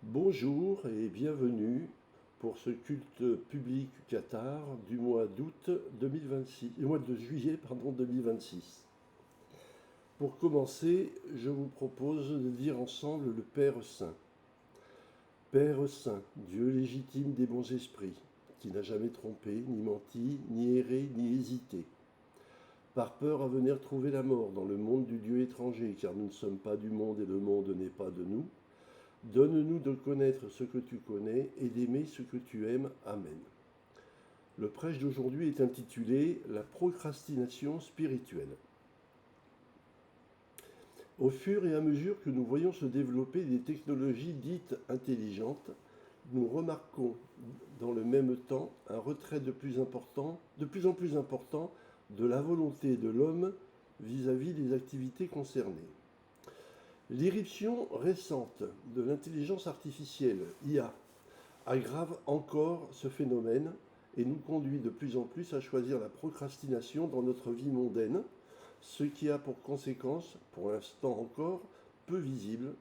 Bonjour et bienvenue pour ce culte public Qatar du mois d'août 2026, du mois de juillet 2026. Pour commencer, je vous propose de dire ensemble le Père Saint. Père Saint, Dieu légitime des bons esprits, qui n'a jamais trompé, ni menti, ni erré, ni hésité. Par peur à venir trouver la mort dans le monde du Dieu étranger, car nous ne sommes pas du monde et le monde n'est pas de nous. Donne-nous de connaître ce que tu connais et d'aimer ce que tu aimes. Amen. Le prêche d'aujourd'hui est intitulé La procrastination spirituelle. Au fur et à mesure que nous voyons se développer des technologies dites intelligentes, nous remarquons dans le même temps un retrait de plus en plus important de la volonté de l'homme vis-à-vis des activités concernées. L'irruption récente de l'intelligence artificielle, IA, aggrave encore ce phénomène et nous conduit de plus en plus à choisir la procrastination dans notre vie mondaine, ce qui a pour conséquence, pour l'instant encore peu visible,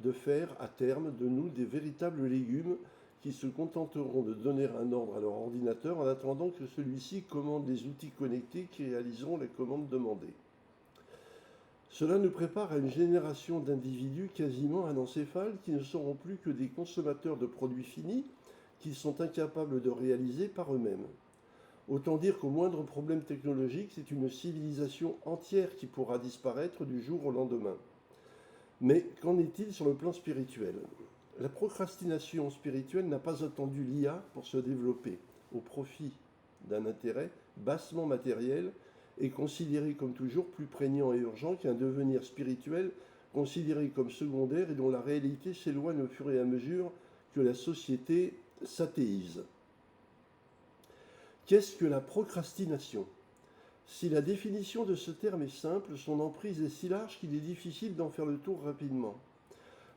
de faire à terme de nous des véritables légumes qui se contenteront de donner un ordre à leur ordinateur en attendant que celui-ci commande les outils connectés qui réaliseront les commandes demandées. Cela nous prépare à une génération d'individus quasiment anencéphales qui ne seront plus que des consommateurs de produits finis qu'ils sont incapables de réaliser par eux-mêmes. Autant dire qu'au moindre problème technologique, c'est une civilisation entière qui pourra disparaître du jour au lendemain. Mais qu'en est-il sur le plan spirituel? La procrastination spirituelle n'a pas attendu l'IA pour se développer, au profit d'un intérêt bassement matériel et considéré comme toujours plus prégnant et urgent qu'un devenir spirituel considéré comme secondaire et dont la réalité s'éloigne au fur et à mesure que la société s'athéise. Qu'est-ce que la procrastination? Si la définition de ce terme est simple, son emprise est si large qu'il est difficile d'en faire le tour rapidement.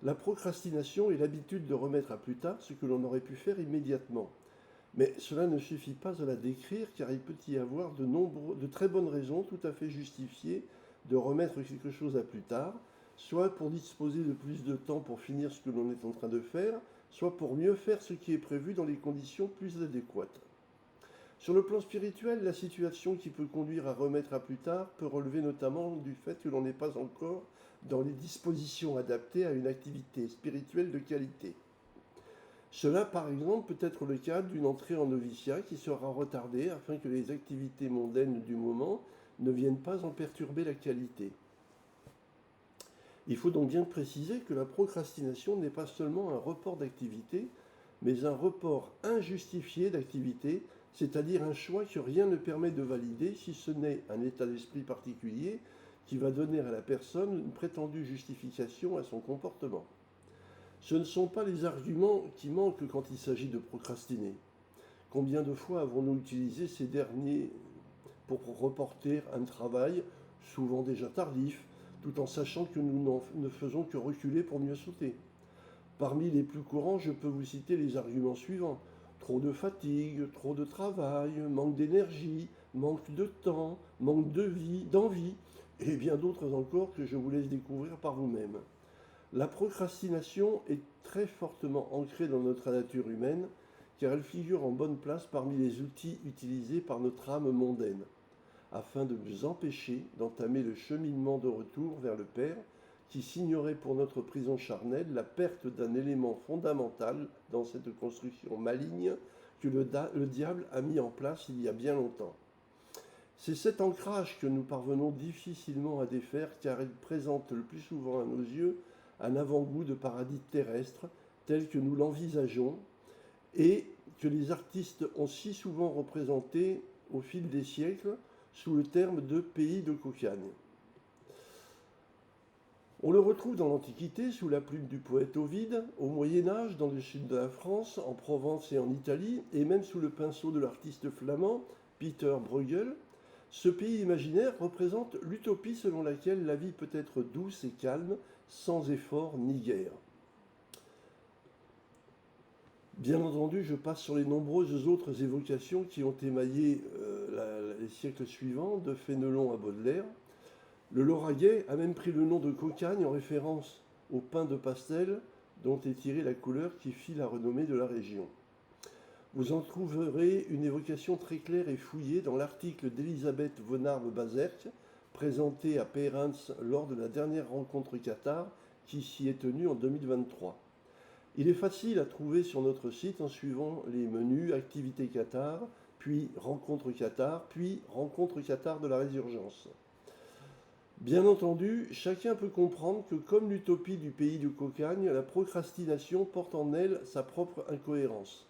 La procrastination est l'habitude de remettre à plus tard ce que l'on aurait pu faire immédiatement. Mais cela ne suffit pas à la décrire car il peut y avoir de très bonnes raisons tout à fait justifiées de remettre quelque chose à plus tard, soit pour disposer de plus de temps pour finir ce que l'on est en train de faire, soit pour mieux faire ce qui est prévu dans les conditions plus adéquates. Sur le plan spirituel, la situation qui peut conduire à remettre à plus tard peut relever notamment du fait que l'on n'est pas encore dans les dispositions adaptées à une activité spirituelle de qualité. Cela, par exemple, peut être le cas d'une entrée en noviciat qui sera retardée afin que les activités mondaines du moment ne viennent pas en perturber la qualité. Il faut donc bien préciser que la procrastination n'est pas seulement un report d'activité, mais un report injustifié d'activité, c'est-à-dire un choix que rien ne permet de valider si ce n'est un état d'esprit particulier qui va donner à la personne une prétendue justification à son comportement. Ce ne sont pas les arguments qui manquent quand il s'agit de procrastiner. Combien de fois avons-nous utilisé ces derniers pour reporter un travail, souvent déjà tardif, tout en sachant que nous ne faisons que reculer pour mieux sauter? Parmi les plus courants, je peux vous citer les arguments suivants. Trop de fatigue, trop de travail, manque d'énergie, manque de temps, manque d'envie, et bien d'autres encore que je vous laisse découvrir par vous-même. La procrastination est très fortement ancrée dans notre nature humaine, car elle figure en bonne place parmi les outils utilisés par notre âme mondaine, afin de nous empêcher d'entamer le cheminement de retour vers le Père, qui signerait pour notre prison charnelle la perte d'un élément fondamental dans cette construction maligne que le diable a mis en place il y a bien longtemps. C'est cet ancrage que nous parvenons difficilement à défaire car il présente le plus souvent à nos yeux un avant-goût de paradis terrestre tel que nous l'envisageons et que les artistes ont si souvent représenté au fil des siècles sous le terme de pays de cocagne. On le retrouve dans l'Antiquité sous la plume du poète Ovide, au Moyen-Âge dans le sud de la France, en Provence et en Italie, et même sous le pinceau de l'artiste flamand Peter Bruegel. Ce pays imaginaire représente l'utopie selon laquelle la vie peut être douce et calme, sans effort ni guerre. Bien entendu, je passe sur les nombreuses autres évocations qui ont émaillé les siècles suivants, de Fénelon à Baudelaire. Le Lauragais a même pris le nom de cocagne en référence au pain de pastel dont est tirée la couleur qui fit la renommée de la région. Vous en trouverez une évocation très claire et fouillée dans l'article d'Elisabeth von Arbe-Bazerk, présenté à Peyrens lors de la dernière rencontre Qatar qui s'y est tenue en 2023. Il est facile à trouver sur notre site en suivant les menus Activités Qatar, puis Rencontre Qatar, puis Rencontre Qatar de la Résurgence. Bien entendu, chacun peut comprendre que comme l'utopie du pays de Cocagne, la procrastination porte en elle sa propre incohérence.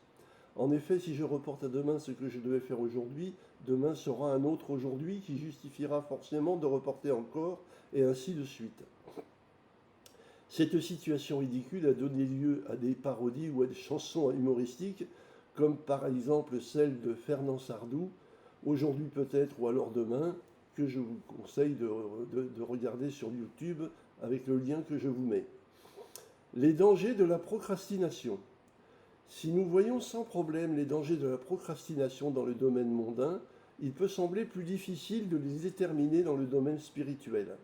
En effet, si je reporte à demain ce que je devais faire aujourd'hui, demain sera un autre aujourd'hui qui justifiera forcément de reporter encore, et ainsi de suite. Cette situation ridicule a donné lieu à des parodies ou à des chansons humoristiques, comme par exemple celle de Fernand Sardou, Aujourd'hui peut-être ou alors demain, que je vous conseille de regarder sur YouTube avec le lien que je vous mets. Les dangers de la procrastination. Si nous voyons sans problème les dangers de la procrastination dans le domaine mondain, il peut sembler plus difficile de les déterminer dans le domaine spirituel.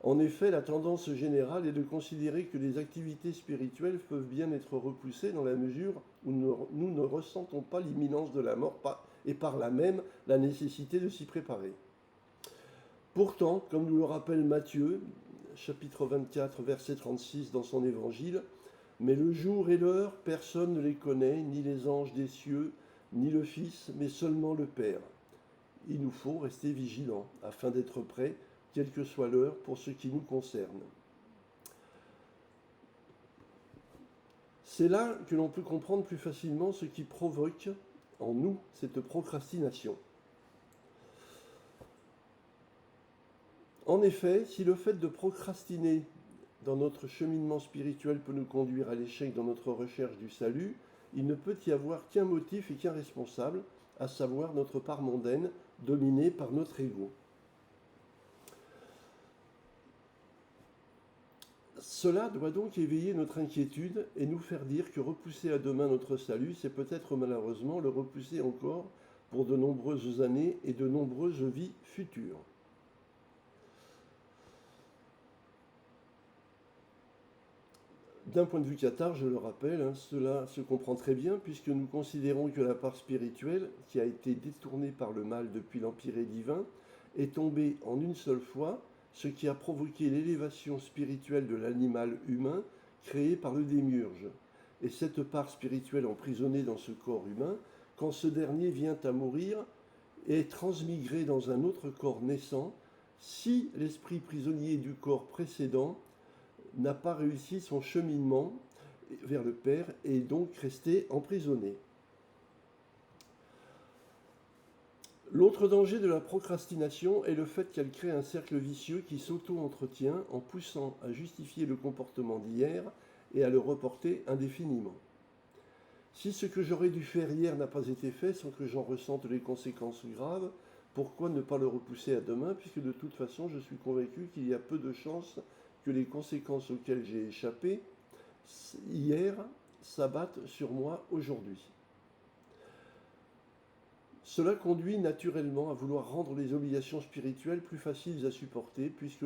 En effet, la tendance générale est de considérer que les activités spirituelles peuvent bien être repoussées dans la mesure où nous ne ressentons pas l'imminence de la mort et par là même la nécessité de s'y préparer. Pourtant, comme nous le rappelle Matthieu, chapitre 24, verset 36 dans son évangile, « Mais le jour et l'heure, personne ne les connaît, ni les anges des cieux, ni le Fils, mais seulement le Père. Il nous faut rester vigilants, afin d'être prêts, quelle que soit l'heure, pour ce qui nous concerne. » C'est là que l'on peut comprendre plus facilement ce qui provoque en nous cette procrastination. En effet, si le fait de procrastiner dans notre cheminement spirituel peut nous conduire à l'échec dans notre recherche du salut, il ne peut y avoir qu'un motif et qu'un responsable, à savoir notre part mondaine, dominée par notre ego. Cela doit donc éveiller notre inquiétude et nous faire dire que repousser à demain notre salut, c'est peut-être malheureusement le repousser encore pour de nombreuses années et de nombreuses vies futures. D'un point de vue Qatar, je le rappelle, cela se comprend très bien puisque nous considérons que la part spirituelle, qui a été détournée par le mal depuis l'Empire divin, est tombée en une seule fois, ce qui a provoqué l'élévation spirituelle de l'animal humain créé par le démiurge. Et cette part spirituelle emprisonnée dans ce corps humain, quand ce dernier vient à mourir, est transmigrée dans un autre corps naissant, si l'esprit prisonnier du corps précédent n'a pas réussi son cheminement vers le Père et est donc resté emprisonné. L'autre danger de la procrastination est le fait qu'elle crée un cercle vicieux qui s'auto-entretient en poussant à justifier le comportement d'hier et à le reporter indéfiniment. Si ce que j'aurais dû faire hier n'a pas été fait sans que j'en ressente les conséquences graves, pourquoi ne pas le repousser à demain, puisque de toute façon je suis convaincu qu'il y a peu de chances que les conséquences auxquelles j'ai échappé hier s'abattent sur moi aujourd'hui. Cela conduit naturellement à vouloir rendre les obligations spirituelles plus faciles à supporter, puisque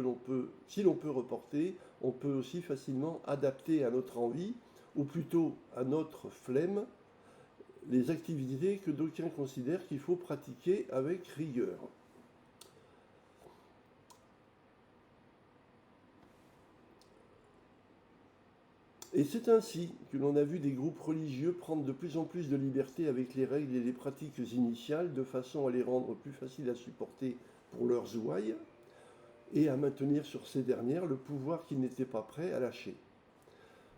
si l'on peut reporter, on peut aussi facilement adapter à notre envie, ou plutôt à notre flemme, les activités que d'aucuns considèrent qu'il faut pratiquer avec rigueur. Et c'est ainsi que l'on a vu des groupes religieux prendre de plus en plus de liberté avec les règles et les pratiques initiales, de façon à les rendre plus faciles à supporter pour leurs ouailles, et à maintenir sur ces dernières le pouvoir qu'ils n'étaient pas prêts à lâcher.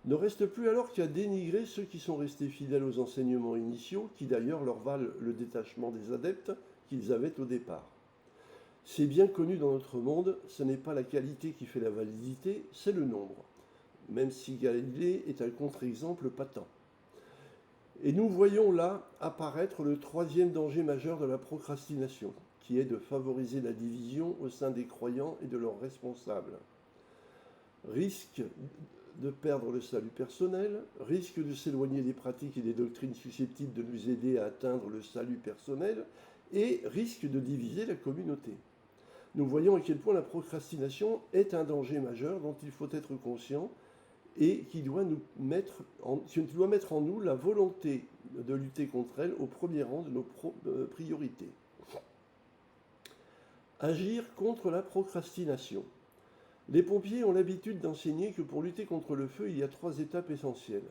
Ne reste plus alors qu'à dénigrer ceux qui sont restés fidèles aux enseignements initiaux, qui d'ailleurs leur valent le détachement des adeptes qu'ils avaient au départ. C'est bien connu dans notre monde, ce n'est pas la qualité qui fait la validité, c'est le nombre. Même si Galilée est un contre-exemple patent. Et nous voyons là apparaître le troisième danger majeur de la procrastination, qui est de favoriser la division au sein des croyants et de leurs responsables. Risque de perdre le salut personnel, risque de s'éloigner des pratiques et des doctrines susceptibles de nous aider à atteindre le salut personnel, et risque de diviser la communauté. Nous voyons à quel point la procrastination est un danger majeur dont il faut être conscient, et qui doit mettre en nous la volonté de lutter contre elle au premier rang de nos priorités. Agir contre la procrastination. Les pompiers ont l'habitude d'enseigner que pour lutter contre le feu, il y a 3 étapes essentielles.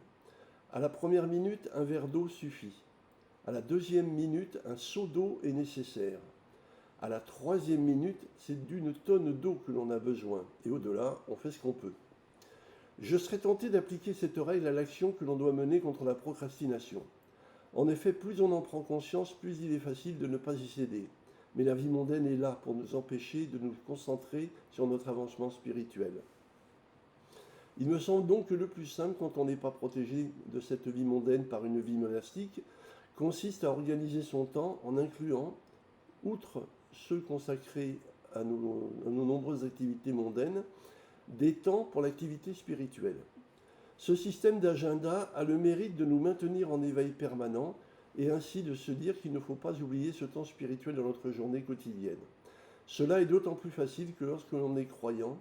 À la première minute, un verre d'eau suffit. À la deuxième minute, un seau d'eau est nécessaire. À la troisième minute, c'est d'une tonne d'eau que l'on a besoin. Et au-delà, on fait ce qu'on peut. Je serais tenté d'appliquer cette règle à l'action que l'on doit mener contre la procrastination. En effet, plus on en prend conscience, plus il est facile de ne pas y céder. Mais la vie mondaine est là pour nous empêcher de nous concentrer sur notre avancement spirituel. Il me semble donc que le plus simple, quand on n'est pas protégé de cette vie mondaine par une vie monastique, consiste à organiser son temps en incluant, outre ceux consacrés à nos nombreuses activités mondaines, des temps pour l'activité spirituelle. Ce système d'agenda a le mérite de nous maintenir en éveil permanent et ainsi de se dire qu'il ne faut pas oublier ce temps spirituel dans notre journée quotidienne. Cela est d'autant plus facile que lorsque l'on est croyant,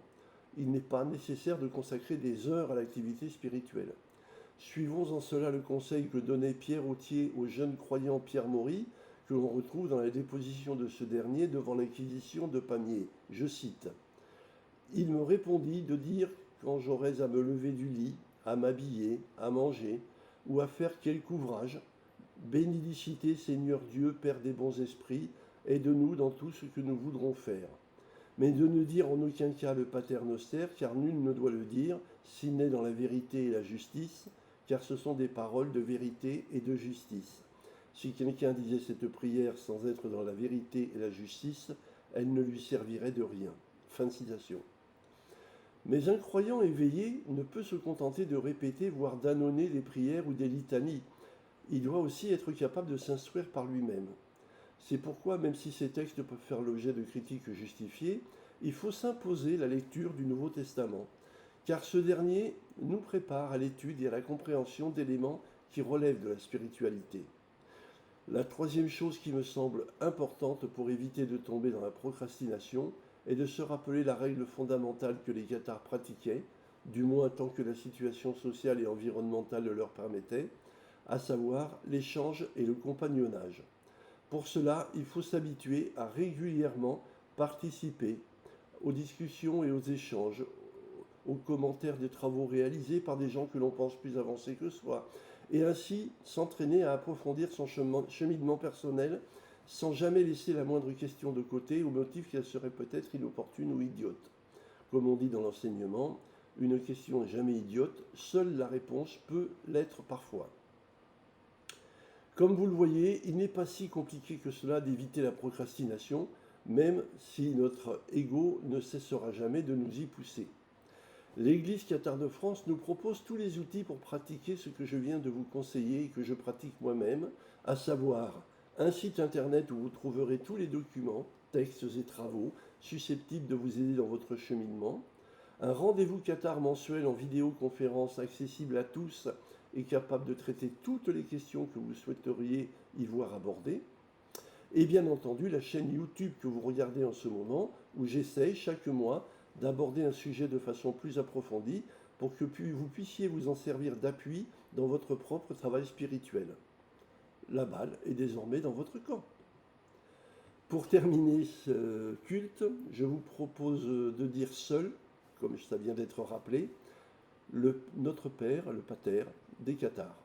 il n'est pas nécessaire de consacrer des heures à l'activité spirituelle. Suivons en cela le conseil que donnait Pierre Authier au jeune croyant Pierre Maury, que l'on retrouve dans la déposition de ce dernier devant l'inquisition de Pamiers. Je cite : « Il me répondit de dire quand j'aurais à me lever du lit, à m'habiller, à manger, ou à faire quelque ouvrage, bénédicité Seigneur Dieu, Père des bons esprits, aide-nous dans tout ce que nous voudrons faire. Mais de ne dire en aucun cas le Pater Noster, car nul ne doit le dire, s'il n'est dans la vérité et la justice, car ce sont des paroles de vérité et de justice. Si quelqu'un disait cette prière sans être dans la vérité et la justice, elle ne lui servirait de rien. » Fin de citation. Mais un croyant éveillé ne peut se contenter de répéter, voire d'annonner des prières ou des litanies. Il doit aussi être capable de s'instruire par lui-même. C'est pourquoi, même si ces textes peuvent faire l'objet de critiques justifiées, il faut s'imposer la lecture du Nouveau Testament, car ce dernier nous prépare à l'étude et à la compréhension d'éléments qui relèvent de la spiritualité. La troisième chose qui me semble importante pour éviter de tomber dans la procrastination est de se rappeler la règle fondamentale que les cathares pratiquaient, du moins tant que la situation sociale et environnementale le leur permettait, à savoir l'échange et le compagnonnage. Pour cela, il faut s'habituer à régulièrement participer aux discussions et aux échanges, aux commentaires des travaux réalisés par des gens que l'on pense plus avancés que soi, et ainsi s'entraîner à approfondir son cheminement personnel sans jamais laisser la moindre question de côté au motif qu'elle serait peut-être inopportune ou idiote. Comme on dit dans l'enseignement, une question n'est jamais idiote, seule la réponse peut l'être parfois. Comme vous le voyez, il n'est pas si compliqué que cela d'éviter la procrastination, même si notre ego ne cessera jamais de nous y pousser. L'Église cathare de France nous propose tous les outils pour pratiquer ce que je viens de vous conseiller et que je pratique moi-même, à savoir un site internet où vous trouverez tous les documents, textes et travaux susceptibles de vous aider dans votre cheminement, un rendez-vous cathare mensuel en vidéoconférence accessible à tous et capable de traiter toutes les questions que vous souhaiteriez y voir abordées, et bien entendu la chaîne YouTube que vous regardez en ce moment, où j'essaye chaque mois d'aborder un sujet de façon plus approfondie pour que vous puissiez vous en servir d'appui dans votre propre travail spirituel. La balle est désormais dans votre camp. Pour terminer ce culte, je vous propose de dire seul, comme ça vient d'être rappelé, notre Père, le Pater des cathares.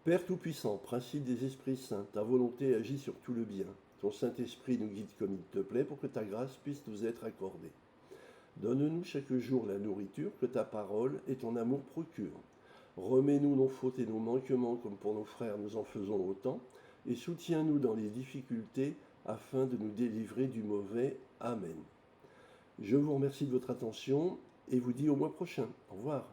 Père Tout-Puissant, principe des esprits saints, ta volonté agit sur tout le bien. Ton Saint-Esprit nous guide comme il te plaît pour que ta grâce puisse nous être accordée. Donne-nous chaque jour la nourriture que ta parole et ton amour procurent. Remets-nous nos fautes et nos manquements comme pour nos frères nous en faisons autant, et soutiens-nous dans les difficultés afin de nous délivrer du mauvais. Amen. Je vous remercie de votre attention et vous dis au mois prochain. Au revoir.